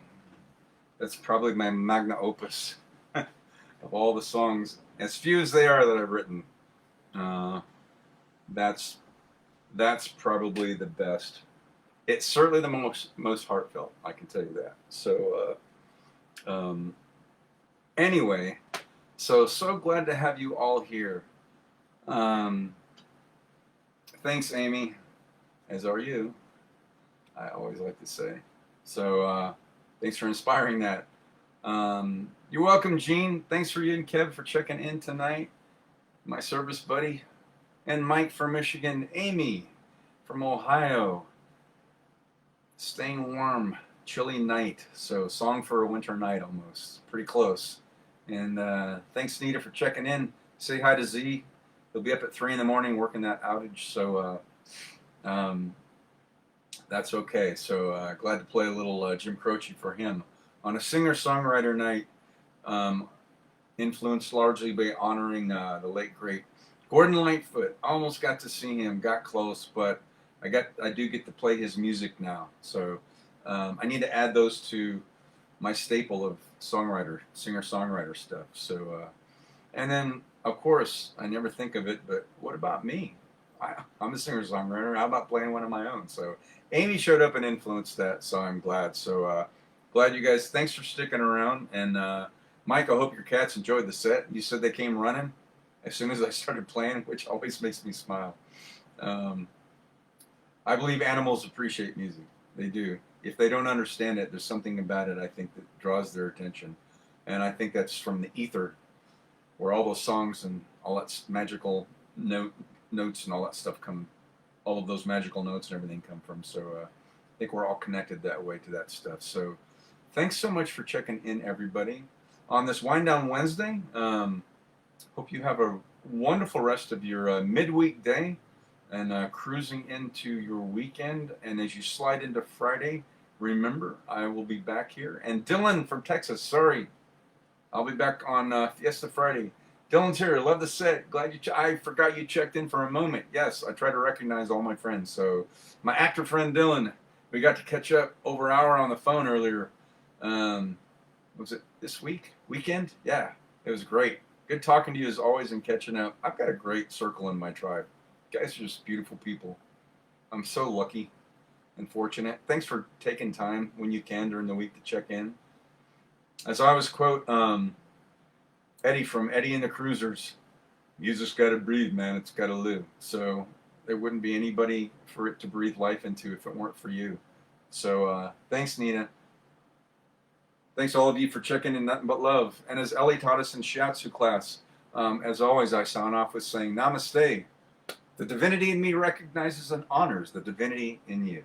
Speaker 1: That's probably my magna opus of all the songs, as few as they are that I've written. That's probably the best. It's certainly the most heartfelt. I can tell you that. So anyway, so glad to have you all here. Thanks, Amy, as are you. I always like to say. So thanks for inspiring that. You're welcome, Gene. Thanks for you and Kev for checking in tonight. My service buddy. And Mike from Michigan. Amy from Ohio. Staying warm. Chilly night. So song for a winter night almost. Pretty close. And thanks, Nita, for checking in. Say hi to Z. He'll be up at 3 in the morning working that outage. So that's okay. So glad to play a little Jim Croce for him on a singer-songwriter night, influenced largely by honoring the late great Gordon Lightfoot. Almost got to see him, got close, but I do get to play his music now. So I need to add those to my staple of singer-songwriter stuff. So and then of course I never think of it, but what about me? I'm a singer-songwriter. How about playing one of my own? So Amy showed up and influenced that, so I'm glad. So glad you guys, thanks for sticking around. And Mike, I hope your cats enjoyed the set. You said they came running as soon as I started playing, which always makes me smile. I believe animals appreciate music. They do. If they don't understand it, there's something about it, I think, that draws their attention. And I think that's from the ether, where all those songs and all that magical notes and all that stuff come, all of those magical notes and everything come from. So I think we're all connected that way to that stuff. So thanks so much for checking in, everybody, on this Wind Down Wednesday. Hope you have a wonderful rest of your midweek day and cruising into your weekend. And as you slide into Friday, remember, I will be back here. And Dylan from Texas, sorry, I'll be back on Fiesta Friday. Dylan's here. Love the set. Glad you. I forgot you checked in for a moment. Yes, I try to recognize all my friends. So my actor friend Dylan, we got to catch up over an hour on the phone earlier. Was it this weekend? Yeah, it was great. Good talking to you as always and catching up. I've got a great circle in my tribe. You guys are just beautiful people. I'm so lucky and fortunate. Thanks for taking time when you can during the week to check in. As I always quote Eddie from Eddie and the Cruisers, you just got to breathe, man. It's got to live. So there wouldn't be anybody for it to breathe life into if it weren't for you. So thanks, Nina. Thanks all of you for checking in. Nothing but love. And as Ellie taught us in Shiatsu class, as always, I sign off with saying Namaste. The divinity in me recognizes and honors the divinity in you.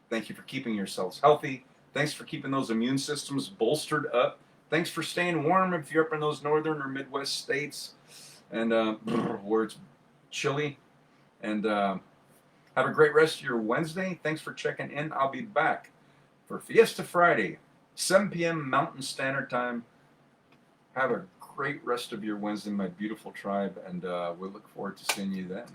Speaker 1: Thank you for keeping yourselves healthy. Thanks for keeping those immune systems bolstered up. Thanks for staying warm if you're up in those northern or Midwest states and where it's chilly. And have a great rest of your Wednesday. Thanks for checking in. I'll be back for Fiesta Friday, 7 p.m. Mountain Standard Time. Have a great rest of your Wednesday, my beautiful tribe, and we look forward to seeing you then.